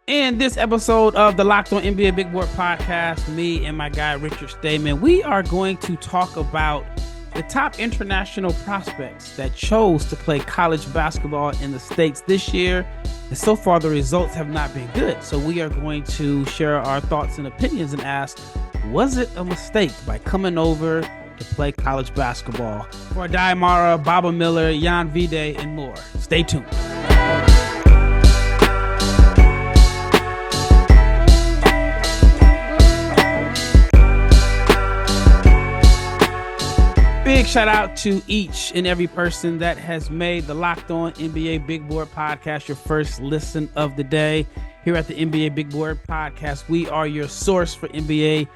In this episode of the Locked On NBA Big Board podcast, me and my guy Richard Stayman, we are going to talk about the top international prospects that chose to play college basketball in the States this year. And so far, the results have not been good. So we are going to share our thoughts and opinions and ask, was it a mistake by coming over to play college basketball? For Aday Mara, Baba Miller, Jan Vide, and more. Stay tuned. Big shout out to each and every person that has made the Locked On NBA Big Board podcast your first listen of the day. Here at the NBA Big Board podcast, we are your source for NBA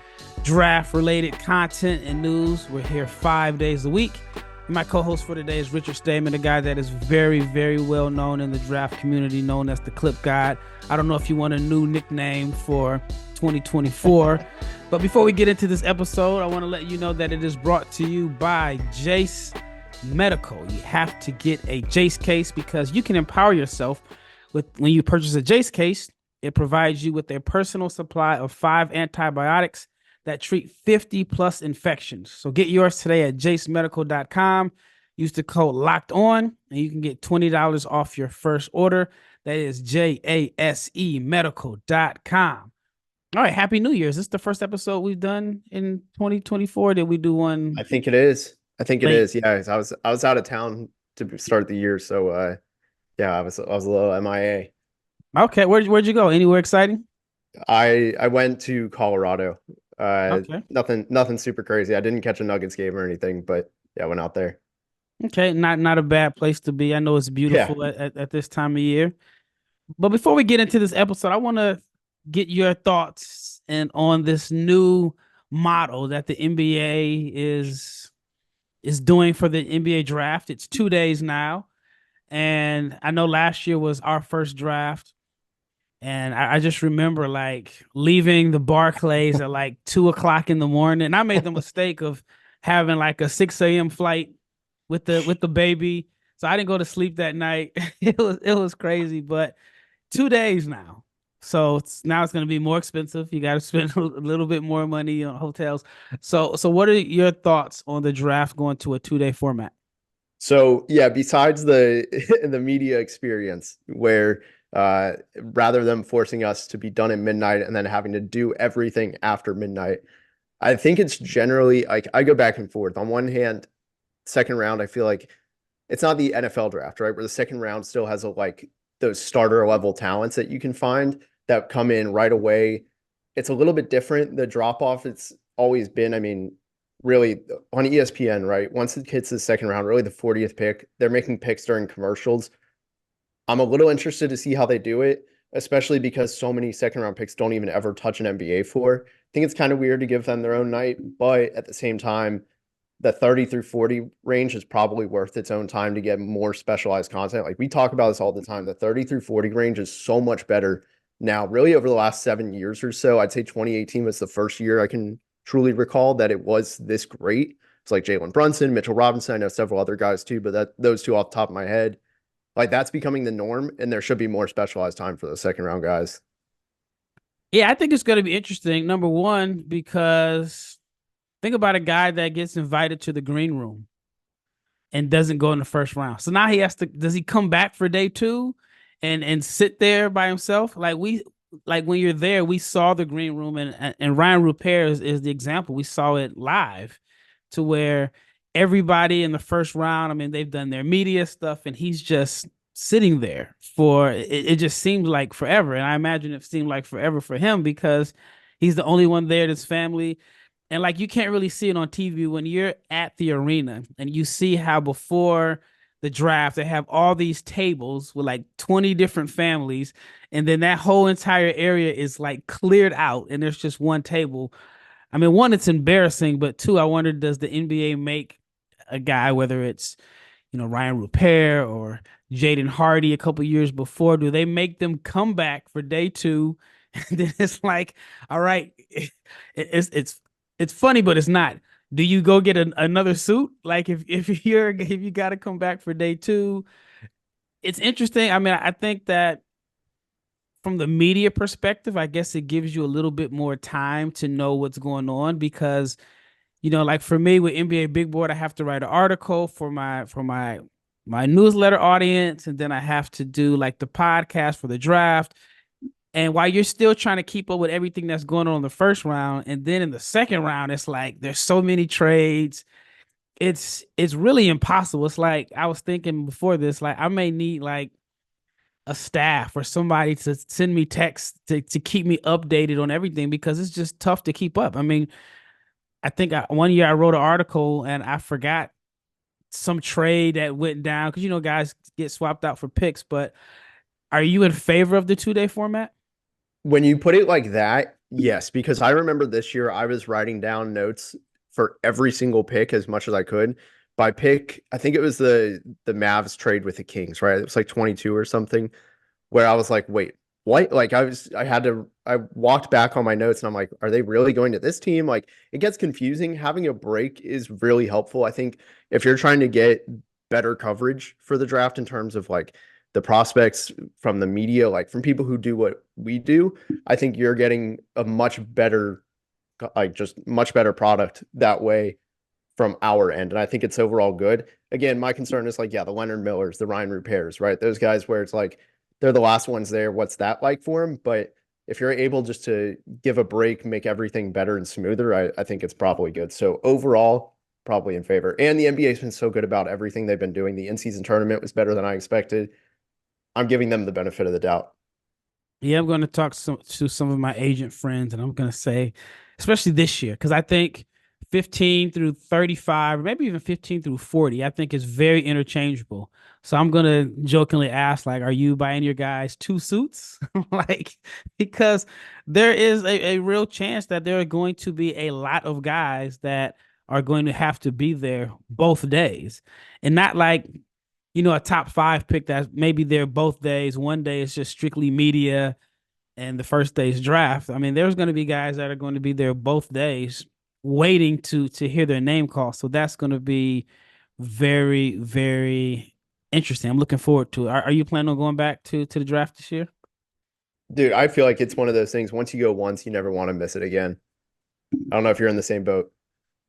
draft-related content and news. We're here 5 days a week. And my co-host for today is Richard Stayman, a guy that is very, very well known in the draft community, known as the Clip God. I don't know if you want a new nickname for 2024. But before we get into this episode, I want to let you know that it is brought to you by Jace Medical. You have to get a Jace case because you can empower yourself with when you purchase a Jace case. It provides you with a personal supply of 5 antibiotics that treat 50 plus infections. So get yours today at jacemedical.com. Use the code locked on and you can get $20 off your first order. That is JASE medical.com. All right, Happy New Year. Is this the first episode we've done in 2024? Did we do one? I think it is. It is. Yeah, I was out of town to start the year, so yeah, I was a little MIA. Okay, where'd you go? Anywhere exciting? I went to Colorado. Okay. Nothing super crazy. I didn't catch a Nuggets game or anything, but yeah, I went out there. Okay, not a bad place to be. I know it's beautiful at this time of year. But before we get into this episode, I want to get your thoughts on this new model that the NBA is doing for the NBA draft. It's 2 days now. And I know last year was our first draft. And I just remember like leaving the Barclays at like 2:00 in the morning. And I made the mistake of having like a 6 a.m. flight with the baby. So I didn't go to sleep that night. It was crazy, but 2 days now. So now it's going to be more expensive. You got to spend a little bit more money on hotels. So what are your thoughts on the draft going to a 2-day format? So yeah, besides the media experience where rather than forcing us to be done at midnight and then having to do everything after midnight, I think it's generally like I go back and forth. On one hand, second round, I feel like it's not the NFL draft, right? Where the second round still has those starter level talents that you can find that come in right away. It's a little bit different. The drop off, it's always been, I mean, really on ESPN, right? Once it hits the second round, really the 40th pick, they're making picks during commercials. I'm a little interested to see how they do it, especially because so many second round picks don't even ever touch an NBA floor. I think it's kind of weird to give them their own night, but at the same time, the 30 through 40 range is probably worth its own time to get more specialized content. Like we talk about this all the time. The 30 through 40 range is so much better now, really over the last 7 years or so. I'd say 2018 was the first year I can truly recall that it was this great. It's like Jalen Brunson, Mitchell Robinson. I know several other guys too, but those two off the top of my head, like that's becoming the norm, and there should be more specialized time for those second round guys. Yeah, I think it's going to be interesting. Number one, because think about a guy that gets invited to the green room and doesn't go in the first round. So now does he come back for day 2 and sit there by himself? Like when you're there, we saw the green room and Ryan Rupert is the example. We saw it live to where everybody in the first round, I mean, they've done their media stuff and he's just sitting there for it just seemed like forever. And I imagine it seemed like forever for him because he's the only one there, his family. And like you can't really see it on TV when you're at the arena and you see how before the draft they have all these tables with like 20 different families, and then that whole entire area is like cleared out and there's just one table. I mean, one, it's embarrassing, but two, I wonder, does the NBA make a guy, whether it's Ryan Rupert or Jaden Hardy a couple years before, do they make them come back for day 2? And then it's like, all right, it's funny, but it's not. Do you go get another suit? Like if you got to come back for day 2, it's interesting. I mean, I think that from the media perspective, I guess it gives you a little bit more time to know what's going on because, like for me with NBA Big Board, I have to write an article for my newsletter audience, and then I have to do like the podcast for the draft. And while you're still trying to keep up with everything that's going on in the first round, and then in the second round, it's like there's so many trades. It's really impossible. It's like I was thinking before this, like I may need like a staff or somebody to send me texts to keep me updated on everything because it's just tough to keep up. I mean, I think one year I wrote an article and I forgot some trade that went down because guys get swapped out for picks. But are you in favor of the 2-day format? When you put it like that, yes, because I remember this year I was writing down notes for every single pick as much as I could. By pick, I think it was the Mavs trade with the Kings, right? It was like 22 or something, where I was like, wait, what? Like I walked back on my notes and I'm like, are they really going to this team? Like it gets confusing. Having a break is really helpful. I think if you're trying to get better coverage for the draft in terms of like the prospects from the media, like from people who do what we do, I think you're getting a much better, like just much better product that way from our end. And I think it's overall good. Again, my concern is like, yeah, the Leonard Millers, the Ryan Repairs, right? Those guys where it's like they're the last ones there. What's that like for them? But if you're able just to give a break, make everything better and smoother, I think it's probably good. So overall, probably in favor. And the NBA has been so good about everything they've been doing. The in-season tournament was better than I expected. I'm giving them the benefit of the doubt. Yeah, I'm going to talk to some of my agent friends, and I'm going to say, especially this year, because I think 15 through 35, or maybe even 15 through 40, I think is very interchangeable. So I'm going to jokingly ask, like, are you buying your guys two suits? Like, because there is a real chance that there are going to be a lot of guys that are going to have to be there both days. And not like a top five pick that maybe they're both days. One day is just strictly media, and the first day's draft. I mean, there's going to be guys that are going to be there both days, waiting to hear their name called. So that's going to be very, very interesting. I'm looking forward to it. Are you planning on going back to the draft this year? Dude, I feel like it's one of those things. Once you go once, you never want to miss it again. I don't know if you're in the same boat.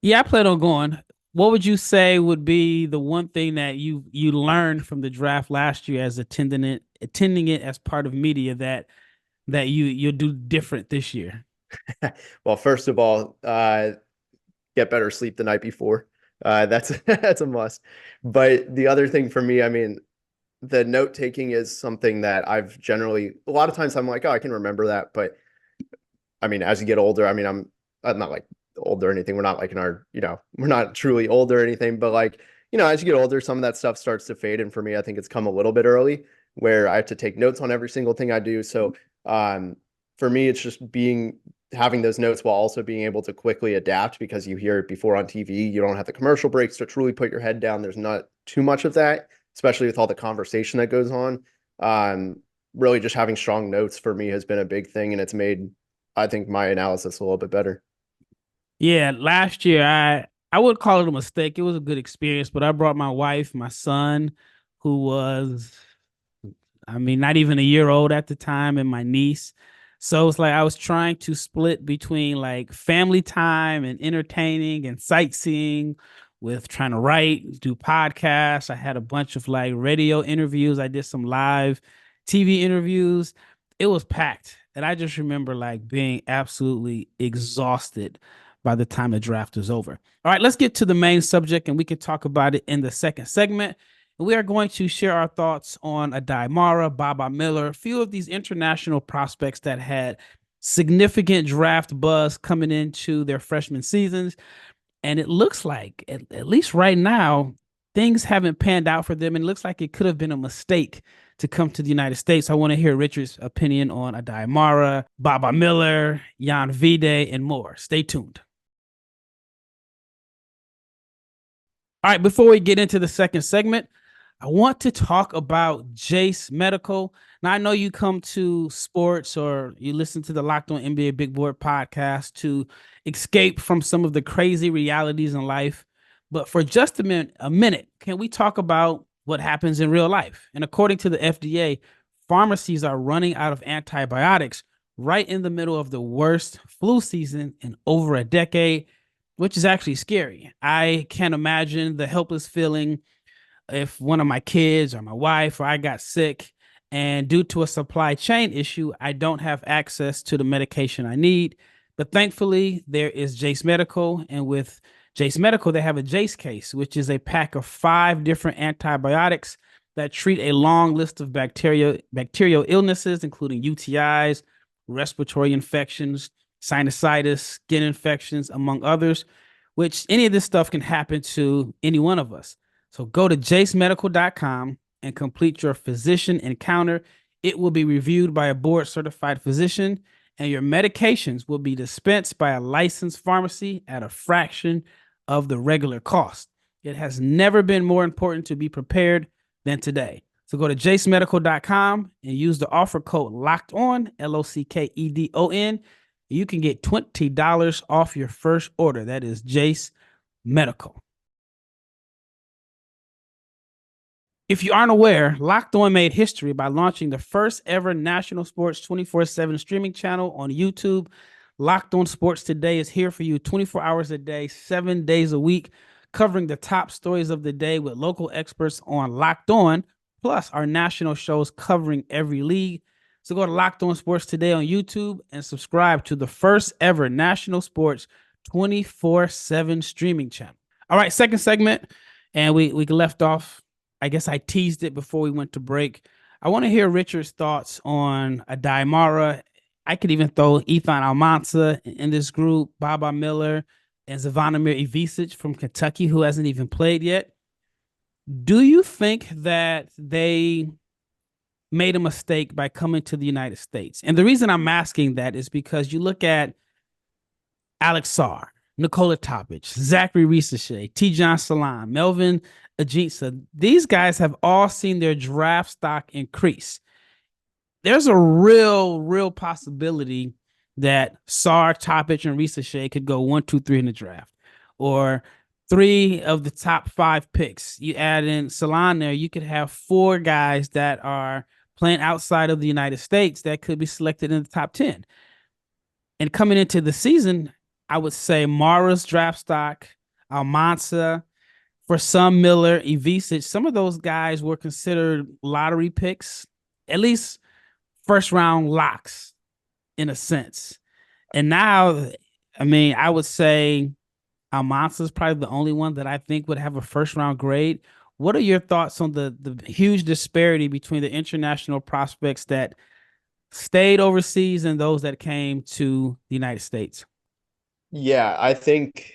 Yeah, I plan on going. What would you say would be the one thing that you learned from the draft last year as attending it as part of media that you'll do different this year? Well, first of all, get better sleep the night before. That's that's a must. But the other thing for me, I mean, the note taking is something that I've generally a lot of times I'm like, oh, I can remember that. But I mean, as you get older, I mean, I'm not like old or anything. We're not like in our, we're not truly old or anything, but like, as you get older, some of that stuff starts to fade. And for me, I think it's come a little bit early where I have to take notes on every single thing I do. So for me, it's just having those notes while also being able to quickly adapt because you hear it before on TV. You don't have the commercial breaks to truly put your head down. There's not too much of that, especially with all the conversation that goes on. Really just having strong notes for me has been a big thing, and it's made, I think, my analysis a little bit better. Yeah, last year I would call it a mistake. It was a good experience, but I brought my wife, my son, who was, I mean, not even a year old at the time, and my niece. So it's like I was trying to split between like family time and entertaining and sightseeing with trying to write, do podcasts. I had a bunch of like radio interviews. I did some live TV interviews. It was packed. And I just remember like being absolutely exhausted by the time the draft was over. All right, let's get to the main subject and we can talk about it in the second segment. We are going to share our thoughts on Aday Mara, Baba Miller, a few of these international prospects that had significant draft buzz coming into their freshman seasons. And it looks like, at least right now, things haven't panned out for them. And it looks like it could have been a mistake to come to the United States. I want to hear Richard's opinion on Aday Mara, Baba Miller, Jan Vide, and more. Stay tuned. All right, before we get into the second segment, I want to talk about Jase Medical. Now, I know you come to sports or you listen to the Locked On NBA Big Board podcast to escape from some of the crazy realities in life. But for just a minute, can we talk about what happens in real life? And according to the FDA, pharmacies are running out of antibiotics right in the middle of the worst flu season in over a decade, which is actually scary. I can't imagine the helpless feeling if one of my kids or my wife or I got sick and due to a supply chain issue, I don't have access to the medication I need. But thankfully, there is Jace Medical. And with Jace Medical, they have a Jace case, which is a pack of 5 different antibiotics that treat a long list of bacterial illnesses, including UTIs, respiratory infections, sinusitis, skin infections, among others, which any of this stuff can happen to any one of us. So go to jacemedical.com and complete your physician encounter. It will be reviewed by a board certified physician, and your medications will be dispensed by a licensed pharmacy at a fraction of the regular cost. It has never been more important to be prepared than today. So go to jacemedical.com and use the offer code locked on, LOCKEDON. You can get $20 off your first order. That is Jace Medical. If you aren't aware, Locked On made history by launching the first ever national sports 24/7 streaming channel on YouTube. Locked On Sports Today is here for you 24 hours a day, 7 days a week, covering the top stories of the day with local experts on Locked On, plus our national shows covering every league. So go to Locked On Sports Today on YouTube and subscribe to the first ever national sports 24/7 streaming channel. All right, second segment, and we left off. I guess I teased it before we went to break. I want to hear Richard's thoughts on Aday Mara. I could even throw Izan Almansa in this group, Baba Miller, and Zvonimir Ivisic from Kentucky, who hasn't even played yet. Do you think that they made a mistake by coming to the United States? And the reason I'm asking that is because you look at Alex Sarr, Nikola, Zaccharie Risacher, Tidjane, Saluan, Melvin Ajitsa. These guys have all seen their draft stock increase. There's a real possibility that Sarr, Topic, and Risacher could go 1, 2, 3 in the draft, or 3 of the top 5 picks. You add in Saluan there, you could have 4 guys that are playing outside of the United States that could be selected in the top 10. And coming into the season, I would say Mara's draft stock, Almansa, for some Miller, Ivisic, some of those guys were considered lottery picks, at least first round locks in a sense. And now, I mean, I would say Almansa is probably the only one that I think would have a first round grade. What are your thoughts on the huge disparity between the international prospects that stayed overseas and those that came to the United States? Yeah, I think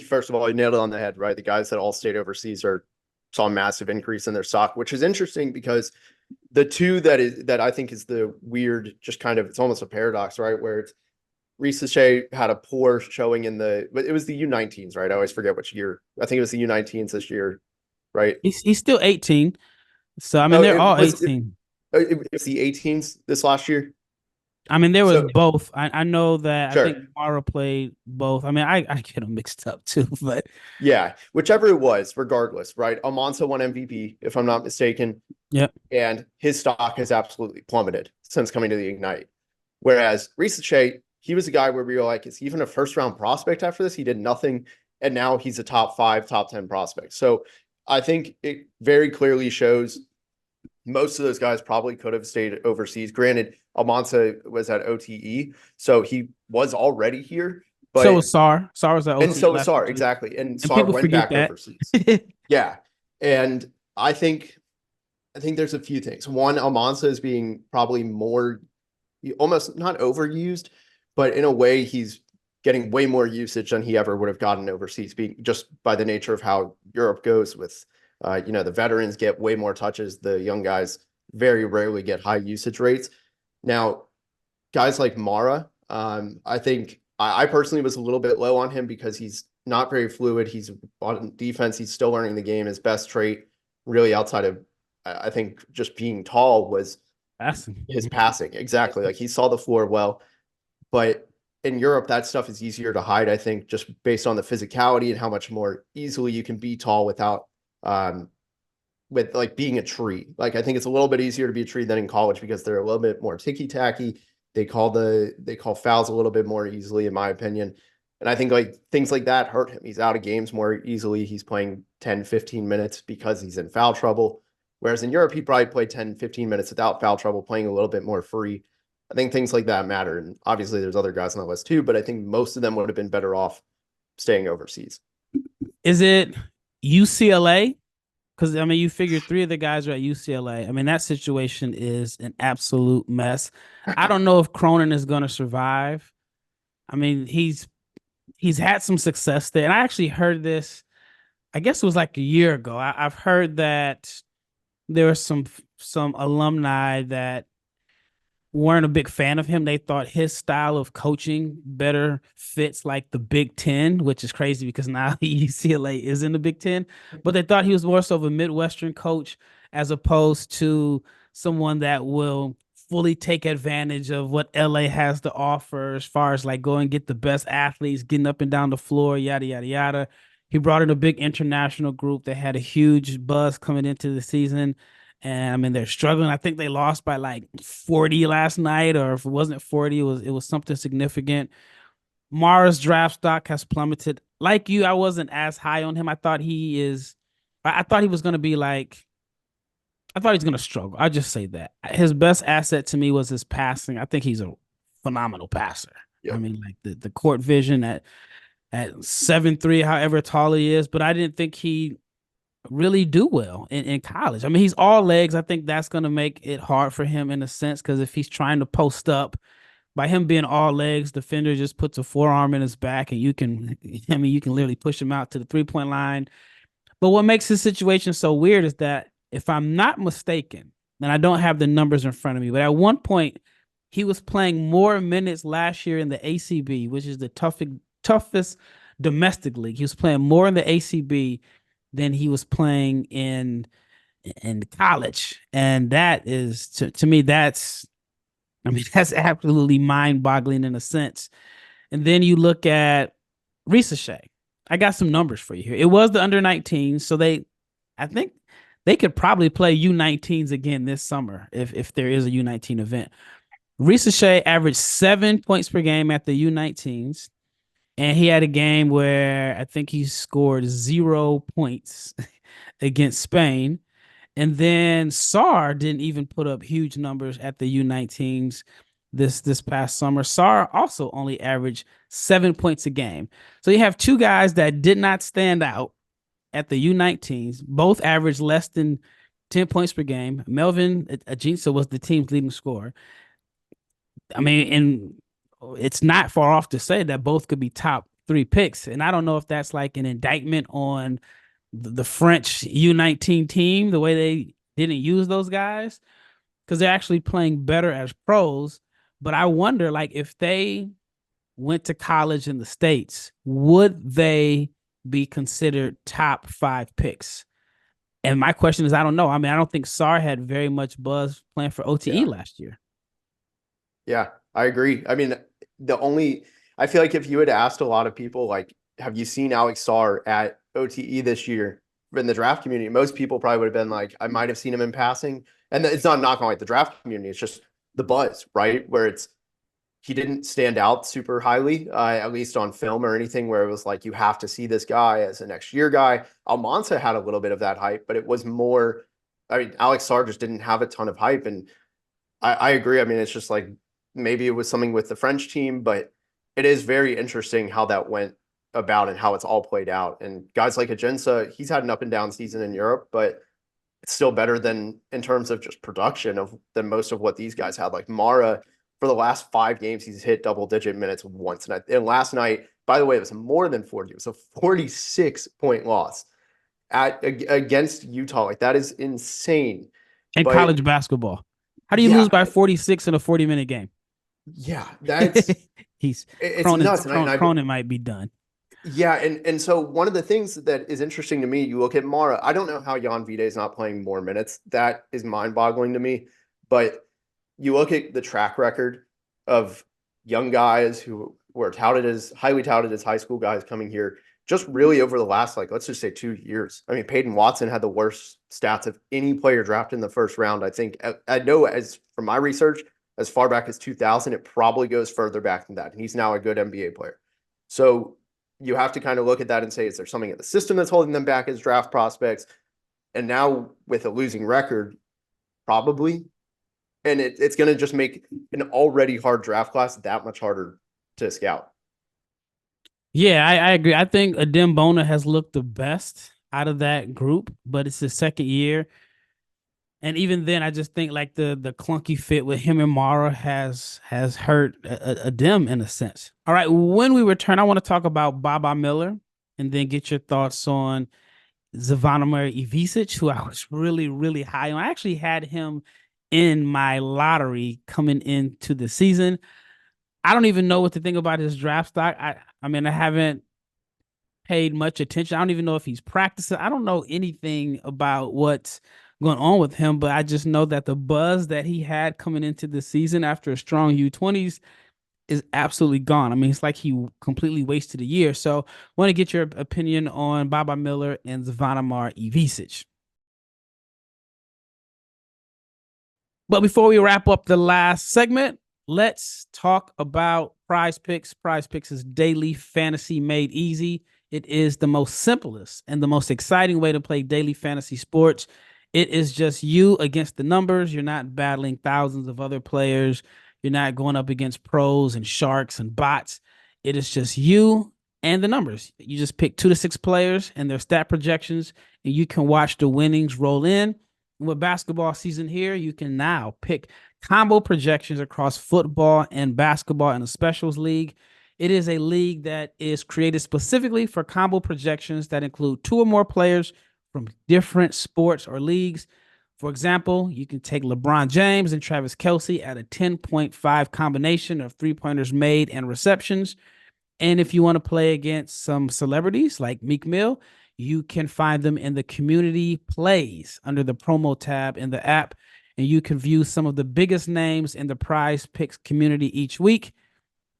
first of all, you nailed it on the head, right? The guys that all stayed overseas saw a massive increase in their stock, which is interesting because the two that I think is the weird, just kind of, it's almost a paradox, right? Where it's Risacher had a poor showing but it was the U19s, right? I always forget which year. I think it was the U19s this year, right? He's still 18. So, I mean, Oh, they're all 18. It was the 18s this last year. I mean, there was So both. I know that I think sure. Mara played both. I mean, I get them mixed up too, but Yeah, whichever it was, regardless, right? Almansa won MVP, if I'm not mistaken. yeah. And his stock has absolutely plummeted since coming to the Ignite. Whereas Risacher, he was a guy where we were like, is he even a first round prospect after this? He did nothing. And now he's a top 5, top 10 prospect. So I think it very clearly shows most of those guys probably could have stayed overseas. Granted, Almansa was at OTE, so he was already here. So But was Sarr. Sarr was at and OT so was last year Sarr, too. exactly. And And Sarr people went forget back that. overseas. Yeah. And I think there's a few things. One, Almansa is being probably more, almost not overused, but in a way he's getting way more usage than he ever would have gotten overseas, being just by the nature of how Europe goes with, the veterans get way more touches. The young guys very rarely get high usage rates. Now, guys like Mara, I think I personally was a little bit low on him because he's not very fluid. He's on defense. He's still learning the game. His best trait, really, outside of I think just being tall, was Passing. his passing. Exactly. Like he saw the floor well. But in Europe, that stuff is easier to hide, I think, just based on the physicality and how much more easily you can be tall without with like being a tree. Like I think it's a little bit easier to be a tree than in college because they're a little bit more ticky tacky. They call fouls a little bit more easily, in my opinion. And I think like things like that hurt him. He's out of games more easily. He's playing 10, 15 minutes because he's in foul trouble. Whereas in Europe, he probably played 10, 15 minutes without foul trouble, playing a little bit more free. I think things like that matter. And obviously there's other guys on that list too, but I think most of them would have been better off staying overseas. Is it UCLA? Because I mean, you figure three of the guys are at UCLA. I mean, that situation is an absolute mess. I don't know if Cronin is going to survive. I mean, he's had some success there, and I actually heard this. I guess it was like a year ago. I've heard that there were some alumni that weren't a big fan of him. They thought his style of coaching better fits like the Big Ten, which is crazy because now UCLA is in the Big Ten. But they thought he was more so of a Midwestern coach as opposed to someone that will fully take advantage of what LA has to offer as far as like go and get the best athletes, getting up and down the floor, yada, yada, yada. He brought in a big international group that had a huge buzz coming into the season. And I mean, they're struggling. I think they lost by like 40 last night, or if it wasn't 40, it was something significant. Mara's draft stock has plummeted. Like you, I wasn't as high on him. I thought he was gonna be like I thought he's gonna struggle. I just say that. His best asset to me was his passing. I think he's a phenomenal passer. I Yep. mean, like the court vision at 7'3", however tall he is, but I didn't think he really do well in college. I mean, he's all legs. I think that's going to make it hard for him in a sense because if he's trying to post up, by him being all legs, defender just puts a forearm in his back and you can literally push him out to the 3-point line. But what makes his situation so weird is that if I'm not mistaken, and I don't have the numbers in front of me, but at one point he was playing more minutes last year in the ACB, which is the toughest domestic league. He was playing more in the ACB than he was playing in college, and that is to me that's I mean that's absolutely mind boggling in a sense. And then you look at Risacher. I got some numbers for you here. It was the under 19, so I think they could probably play U19s again this summer if there is a U19 event. Risacher averaged 7 points per game at the U19s. And he had a game where I think he scored 0 points against Spain. And then Sarr didn't even put up huge numbers at the U19s this past summer. Sarr also only averaged 7 points a game. So you have two guys that did not stand out at the U19s, both averaged less than 10 points per game. Melvin Ajinça was the team's leading scorer. I mean, and it's not far off to say that both could be top three picks. And I don't know if that's like an indictment on the French U19 team, the way they didn't use those guys, because they're actually playing better as pros. But I wonder, like, if they went to college in the States, would they be considered top 5 picks? And my question is, I don't know. I mean, I don't think Sarr had very much buzz playing for OTE Yeah. last year. Yeah, I agree. I mean, I feel like if you had asked a lot of people, like, have you seen Alex Sarr at OTE this year in the draft community? Most people probably would have been like, I might have seen him in passing. And it's not knocking on like the draft community. It's just the buzz, right? Where he didn't stand out super highly, at least on film or anything where it was like, you have to see this guy as a next year guy. Almansa had a little bit of that hype, but it was more, I mean, Alex Sarr just didn't have a ton of hype. And I agree. I mean, it's just like, maybe it was something with the French team, but it is very interesting how that went about and how it's all played out. And guys like Ajinça, he's had an up and down season in Europe, but it's still better than in terms of just production than most of what these guys had. Like Mara, for the last 5 games, he's hit double-digit minutes once. And last night, by the way, it was more than 40. It was a 46-point loss against Utah. Like that is insane. In But college basketball, how do you lose yeah, by 46 in a 40-minute game? yeah, it's nuts. Cronin might be done. Yeah, and so one of the things that is interesting to me, you look at Mara. I don't know how Jan Vide is not playing more minutes. That is mind-boggling to me. But you look at the track record of young guys who were highly touted as high school guys coming here just really over the last, like, let's just say 2 years. I mean, Peyton Watson had the worst stats of any player drafted in the first round. I think I know as from my research, as far back as 2000, it probably goes further back than that. And he's now a good NBA player. So you have to kind of look at that and say, is there something in the system that's holding them back as draft prospects? And now with a losing record, probably. And it's going to just make an already hard draft class that much harder to scout. Yeah, I agree. I think Adem Bona has looked the best out of that group, but it's his second year. And even then, I just think like the clunky fit with him and Mara has hurt Adem in a sense. All right, when we return, I want to talk about Baba Miller and then get your thoughts on Zvonimir Ivisic, who I was really, really high on. I actually had him in my lottery coming into the season. I don't even know what to think about his draft stock. I mean, I haven't paid much attention. I don't even know if he's practicing. I don't know anything about what's going on with him, but I just know that the buzz that he had coming into the season after a strong U20s is absolutely gone. I mean, it's like he completely wasted a year. So, I want to get your opinion on Baba Miller and Zvonimir Ivisic. But before we wrap up the last segment, let's talk about Prize Picks. Prize Picks is daily fantasy made easy. It is the most simplest and the most exciting way to play daily fantasy sports. It is just you against the numbers. You're not battling thousands of other players. You're not going up against pros and sharks and bots. It is just you and the numbers. You just pick 2 to 6 players and their stat projections, and you can watch the winnings roll in. With basketball season here, you can now pick combo projections across football and basketball in a specials league. It is a league that is created specifically for combo projections that include 2 or more players from different sports or leagues. For example, you can take LeBron James and Travis Kelce at a 10.5 combination of 3-pointers made and receptions. And if you want to play against some celebrities like Meek Mill, you can find them in the community plays under the promo tab in the app. And you can view some of the biggest names in the Prize Picks community each week.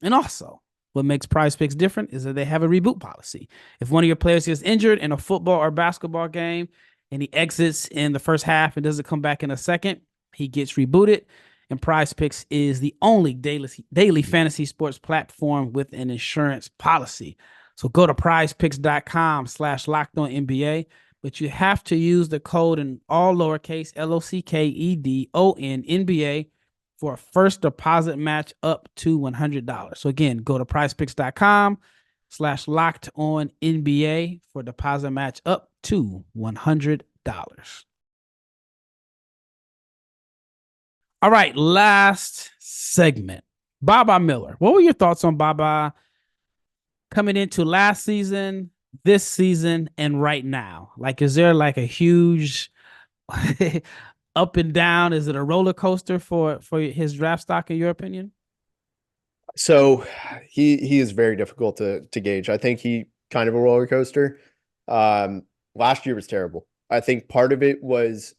And also, what makes Prize Picks different is that they have a reboot policy. If one of your players gets injured in a football or basketball game and he exits in the first half and doesn't come back in a second, he gets rebooted. And Prize Picks is the only daily fantasy sports platform with an insurance policy. So go to prizepicks.com/lockedonnba, but you have to use the code in all lowercase LOCKEDON NBA for a first deposit match up to $100. So again, go to prizepicks.com/lockedonnba for deposit match up to $100. All right, last segment. Baba Miller. What were your thoughts on Baba coming into last season, this season, and right now? Like, is there like a huge up and down? Is it a roller coaster for his draft stock, in your opinion? So he is very difficult to gauge. I think he kind of a roller coaster. Last year was terrible. I think part of it was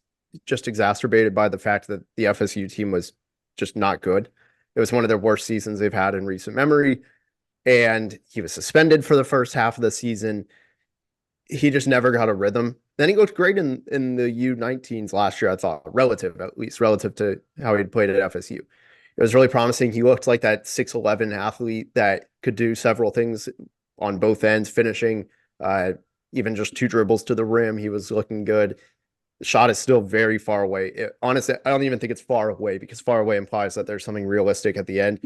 just exacerbated by the fact that the FSU team was just not good. It was one of their worst seasons they've had in recent memory. And he was suspended for the first half of the season. He just never got a rhythm. Then he looked great in the U19s last year, I thought, at least relative to how he'd played at FSU. It was really promising. He looked like that 6'11" athlete that could do several things on both ends, finishing, even just 2 dribbles to the rim. He was looking good. The shot is still very far away. Honestly, I don't even think it's far away because far away implies that there's something realistic at the end.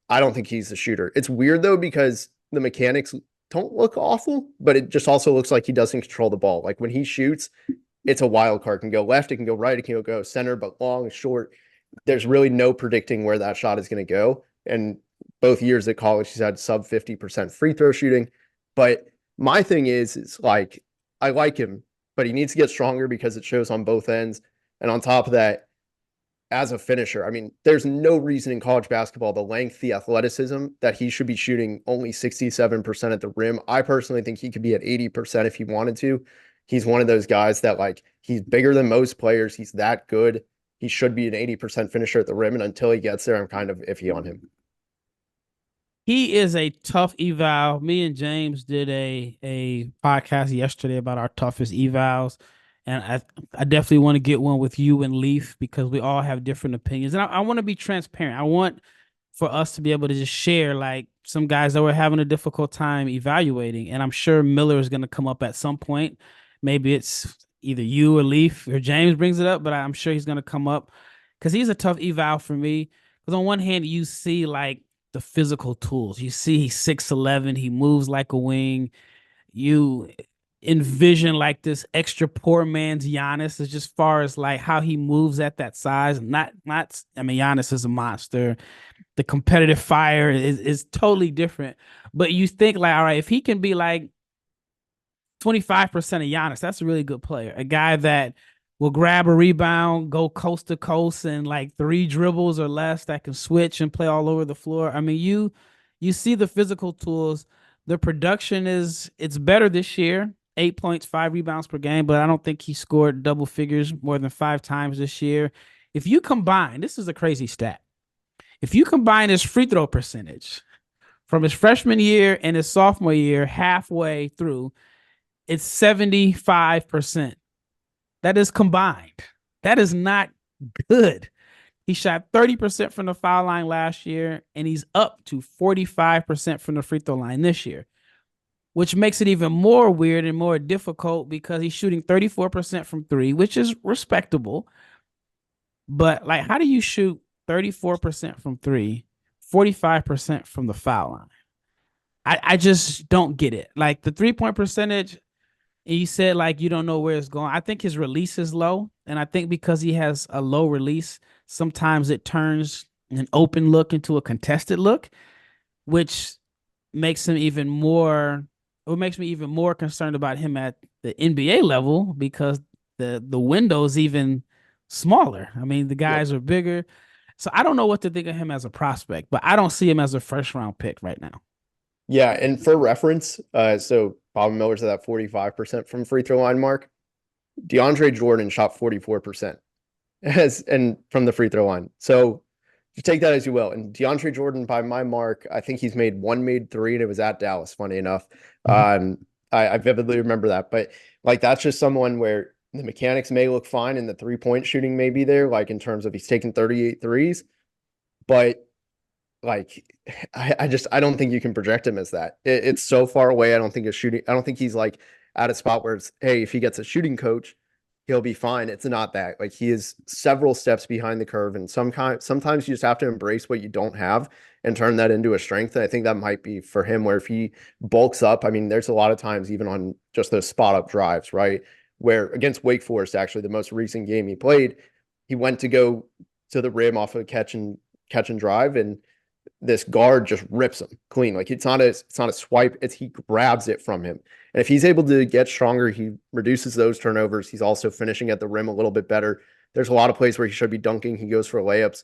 I don't think he's the shooter. It's weird though because the mechanics don't look awful, but it just also looks like he doesn't control the ball. Like when he shoots, it's a wild card. It can go left, it can go right, it can go center, but long, short. There's really no predicting where that shot is going to go. And both years at college, he's had sub 50% free throw shooting. But my thing is like, I like him, but he needs to get stronger because it shows on both ends. And on top of that, as a finisher, I mean, there's no reason in college basketball, the length, the athleticism, that he should be shooting only 67% at the rim. I personally think he could be at 80% if he wanted to. He's one of those guys that, like, he's bigger than most players. He's that good. He should be an 80% finisher at the rim. And until he gets there, I'm kind of iffy on him. He is a tough eval. Me and James did a podcast yesterday about our toughest evals, and I definitely want to get one with you and Leaf because we all have different opinions, and I want to be transparent. I want for us to be able to just share like some guys that were having a difficult time evaluating, and I'm sure Miller is going to come up at some point. Maybe it's either you or Leaf or James brings it up, but I'm sure he's going to come up because he's a tough eval for me. Because on one hand, you see like the physical tools. You see he's 6'11", he moves like a wing. You envision like this extra poor man's Giannis as just far as like how he moves at that size. Not I mean Giannis is a monster. The competitive fire is totally different. But you think like, all right, if he can be like 25% of Giannis, that's a really good player. A guy that will grab a rebound, go coast to coast, and like three dribbles or less that can switch and play all over the floor. I mean, you see the physical tools. The production is it's better this year. 8 points, 5 rebounds per game, but I don't think he scored double figures more than 5 times this year. If you combine, this is a crazy stat. If you combine his free throw percentage from his freshman year and his sophomore year halfway through, it's 75%. That is combined. That is not good. He shot 30% from the foul line last year, and he's up to 45% from the free throw line this year, which makes it even more weird and more difficult because he's shooting 34% from three, which is respectable. But like, how do you shoot 34% from three, 45% from the foul line? I just don't get it. Like the 3 point percentage, and you said like you don't know where it's going. I think his release is low, and I think because he has a low release, sometimes it turns an open look into a contested look, which makes him even more. What makes me even more concerned about him at the NBA level because the window's even smaller. I mean, the Yep. guys are bigger, so I don't know what to think of him as a prospect, but I don't see him as a first round pick right now. Yeah, and for reference, so Bob Miller's at that 45% from free throw line mark. DeAndre Jordan shot 44% as and from the free throw line. So you take that as you will. And DeAndre Jordan, by my mark, I think he's made one made three, and it was at Dallas, funny enough. Mhm. I vividly remember that. But like that's just someone where the mechanics may look fine and the 3 point shooting may be there, like in terms of he's taking 38 threes, but like I don't think you can project him as that. It's so far away. I don't think he's like at a spot where it's hey, if he gets a shooting coach, he'll be fine. It's not that. Like he is several steps behind the curve, and sometimes you just have to embrace what you don't have and turn that into a strength. And I think that might be for him where if he bulks up, I mean, there's a lot of times even on just those spot up drives, right? Where against Wake Forest, actually, the most recent game he played, he went to go to the rim off of a catch and drive, and this guard just rips him clean. Like it's not a swipe. It's he grabs it from him. And if he's able to get stronger, he reduces those turnovers. He's also finishing at the rim a little bit better. There's a lot of plays where he should be dunking. He goes for layups.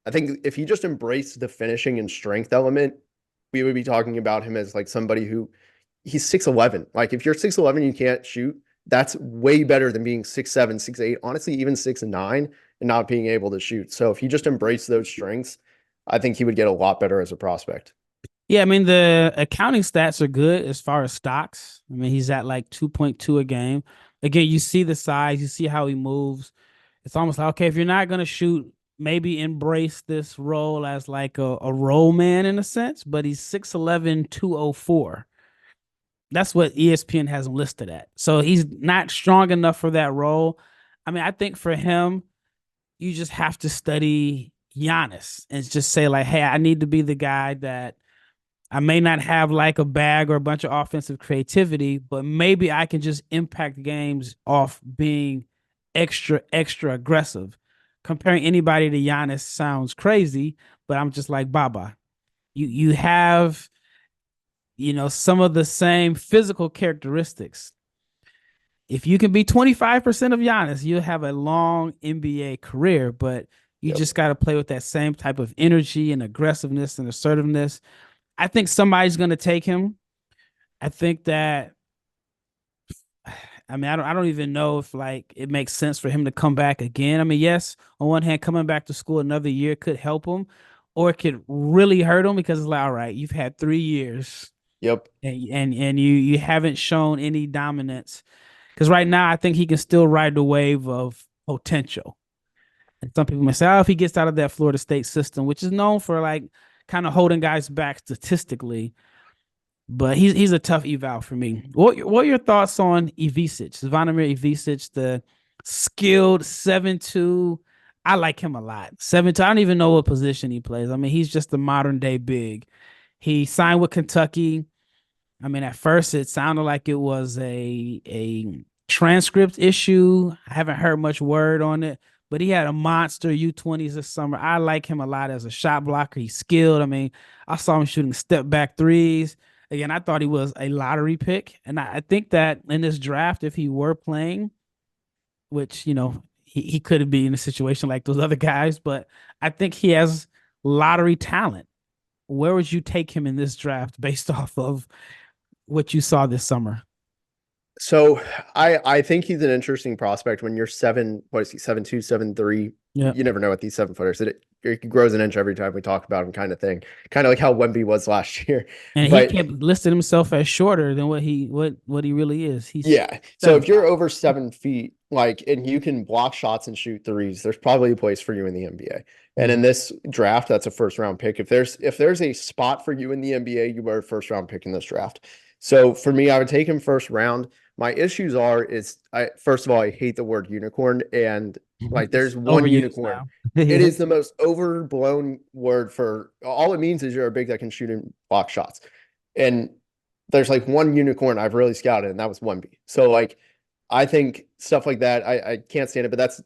I think if he just embraced the finishing and strength element, we would be talking about him as like somebody who he's 6'11". Like if you're 6'11", you can't shoot. That's way better than being 6'7", 6'8", honestly, even 6'9", and not being able to shoot. So if he just embraced those strengths, I think he would get a lot better as a prospect. Yeah, I mean the accounting stats are good as far as stocks. I mean he's at like 2.2 a game. Again, you see the size, you see how he moves. It's almost like okay, if you're not gonna shoot, maybe embrace this role as like a role man in a sense. But he's 6'11", 204. That's what ESPN has him listed at. So he's not strong enough for that role. I mean, I think for him, you just have to study Giannis and just say like, hey, I need to be the guy that I may not have like a bag or a bunch of offensive creativity, but maybe I can just impact games off being extra aggressive. Comparing anybody to Giannis sounds crazy, but I'm just like Baba. You have some of the same physical characteristics. If you can be 25% of Giannis, you'll have a long NBA career, but you Yep. just got to play with that same type of energy and aggressiveness and assertiveness. I think somebody's going to take him. I think that I mean I don't even know if like it makes sense for him to come back again. I mean, yes, on one hand coming back to school another year could help him or it could really hurt him because it's like, all right, you've had 3 years Yep. and you haven't shown any dominance. Because right now, I think he can still ride the wave of potential. And some people may say, oh, if he gets out of that Florida State system, which is known for like kind of holding guys back statistically, but he's a tough eval for me. What are your thoughts on Ivisic, Zvonimir Ivisic, the skilled 7'2"? I like him a lot. 7'2". I don't even know what position he plays. I mean, he's just a modern day big. He signed with Kentucky. I mean, at first it sounded like it was a transcript issue. I haven't heard much word on it, but he had a monster U20s this summer. I like him a lot as a shot blocker. He's skilled. I mean, I saw him shooting step back threes. Again, I thought he was a lottery pick. And I think that in this draft, if he were playing, which, he could be in a situation like those other guys, but I think he has lottery talent. Where would you take him in this draft based off of what you saw this summer? So I think he's an interesting prospect when you're what is he, 7'2", 7'3". Yeah. You never know what these 7-footers. It grows an inch every time we talk about him, kind of thing. Kind of like how Wemby was last year. And he But kept listing himself as shorter than what he really is. He's yeah. So if 7'5". you're over 7 feet, like, and you can block shots and shoot threes, there's probably a place for you in the NBA. And in this draft, that's a first round pick. If there's a spot for you in the NBA, you are a first round pick in this draft. So for me, I would take him first round. My issues is first of all, I hate the word unicorn, and like It's there's one overused unicorn. now. It is the most overblown word for all it means is you're a big that can shoot and block shots. And there's like one unicorn I've really scouted, and that was Wemby. So like I think stuff like that, I can't stand it, but that's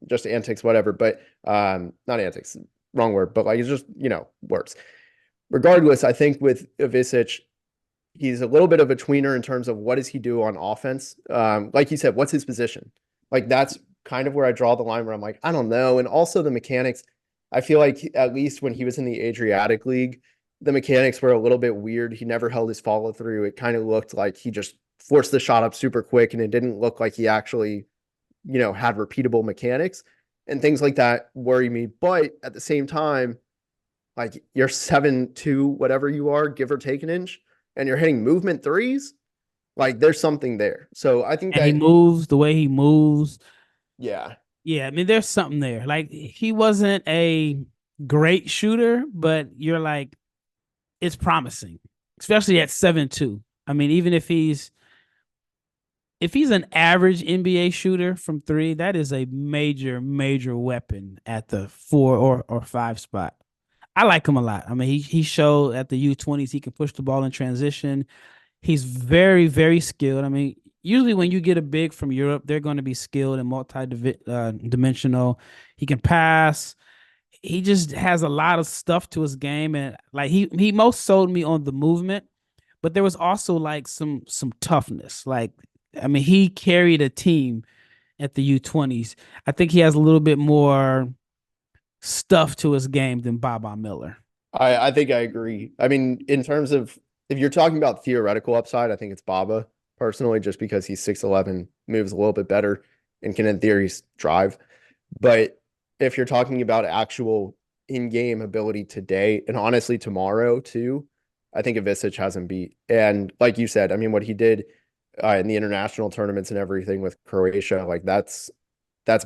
just antics, whatever. But not antics, wrong word, but like it's just, words. Regardless, I think with Ivisic, he's a little bit of a tweener in terms of what does he do on offense. Like you said, what's his position? Like that's kind of where I draw the line where I'm like, I don't know. And also the mechanics, I feel like at least when he was in the Adriatic League, the mechanics were a little bit weird. He never held his follow through. It kind of looked like he just forced the shot up super quick, and it didn't look like he actually, had repeatable mechanics, and things like that worry me. But at the same time, like you're 7'2", whatever you are, give or take an inch, and you're hitting movement threes, like there's something there. So I think And he that, moves the way he moves. yeah, Yeah, I mean, there's something there. Like he wasn't a great shooter, but you're like, it's promising, especially at 7'2". I mean, even if he's an average NBA shooter from three, that is a major, major weapon at the 4 or 5 spot. I like him a lot. I mean, he showed at the U20s he can push the ball in transition. He's very, very skilled. I mean, usually when you get a big from Europe, they're going to be skilled and multi-dimensional. He can pass. He just has a lot of stuff to his game, and like he most sold me on the movement, but there was also like some toughness. Like, I mean, he carried a team at the U20s. I think he has a little bit more stuff to his game than Baba Miller. I think I agree. I mean, in terms of if you're talking about theoretical upside, I think it's Baba personally, just because he's 6'11", moves a little bit better, and can in theory drive. But if you're talking about actual in-game ability today, and honestly tomorrow too, I think Ivisic has him beat. And like you said, I mean, what he did in the international tournaments and everything with Croatia, like that's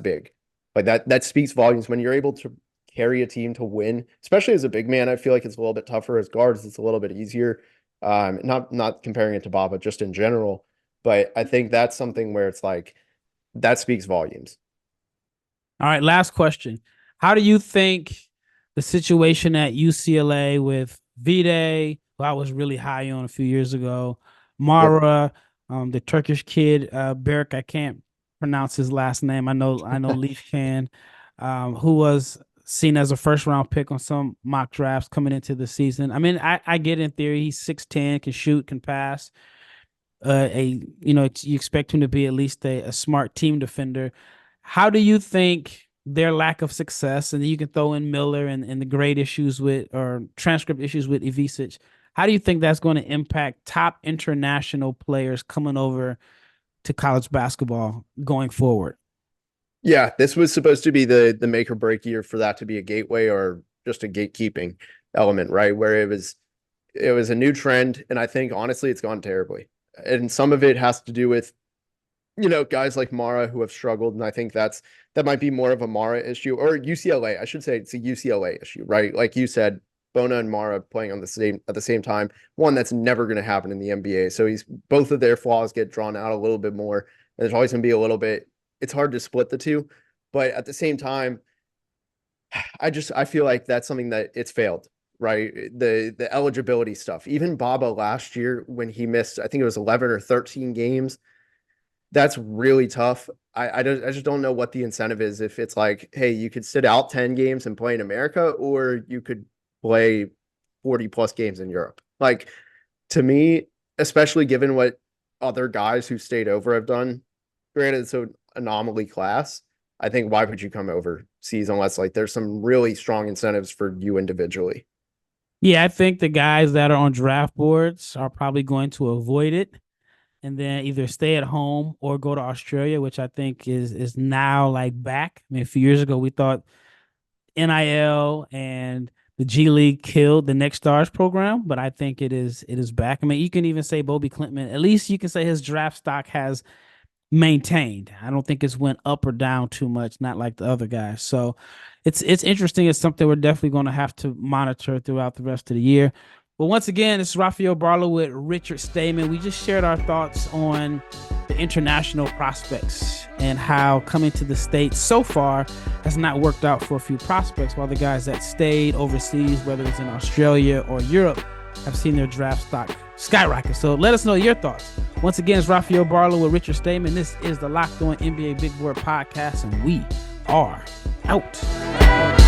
big. Like that speaks volumes when you're able to carry a team to win, especially as a big man. I feel like it's a little bit tougher as guards. It's a little bit easier. Not comparing it to Bob, but just in general. But I think that's something where it's like that speaks volumes. All right, last question. How do you think the situation at UCLA with Vide, who I was really high on a few years ago, Yep. Mara, the Turkish kid, Berk, I can't pronounce his last name. I know Leaf can, who was seen as a first round pick on some mock drafts coming into the season. I mean, I get in theory he's 6'10", can shoot, can pass. You expect him to be at least a smart team defender. How do you think their lack of success, and you can throw in Miller and the grade issues with or transcript issues with Ivisic, how do you think that's going to impact top international players coming over to college basketball going forward? Yeah, this was supposed to be the make or break year for that to be a gateway or just a gatekeeping element, right? Where it was a new trend, and I think honestly it's gone terribly. And some of it has to do with, guys like Mara who have struggled, and I think that might be more of a Mara issue or UCLA. I should say it's a UCLA issue, right? Like you said, Bona and Mara playing on at the same time. One that's never going to happen in the NBA. So both of their flaws get drawn out a little bit more. And there's always going to be a little bit. It's hard to split the two, but at the same time, I feel like that's something that it's failed, right? The eligibility stuff. Even Baba last year when he missed, I think it was 11 or 13 games. That's really tough. I just don't know what the incentive is. If it's like, hey, you could sit out 10 games and play in America, or you could play 40 plus games in Europe. Like, to me, especially given what other guys who stayed over have done, granted it's an anomaly class, I think why would you come overseas unless like there's some really strong incentives for you individually? Yeah, I think the guys that are on draft boards are probably going to avoid it and then either stay at home or go to Australia, which I think is now like back. I mean, a few years ago we thought NIL and the G League killed the Next Stars program, but I think it is back. I mean, you can even say Bobby Clintman. At least you can say his draft stock has maintained. I don't think it's went up or down too much, not like the other guys. So it's interesting. It's something we're definitely going to have to monitor throughout the rest of the year. But once again, it's Rafael Barlowe with Richard Stayman. We just shared our thoughts on the international prospects and how coming to the States so far has not worked out for a few prospects, while the guys that stayed overseas, whether it's in Australia or Europe, have seen their draft stock skyrocket. So let us know your thoughts. Once again, it's Rafael Barlowe with Richard Stayman. This is the Locked On NBA Big Board Podcast, and we are out.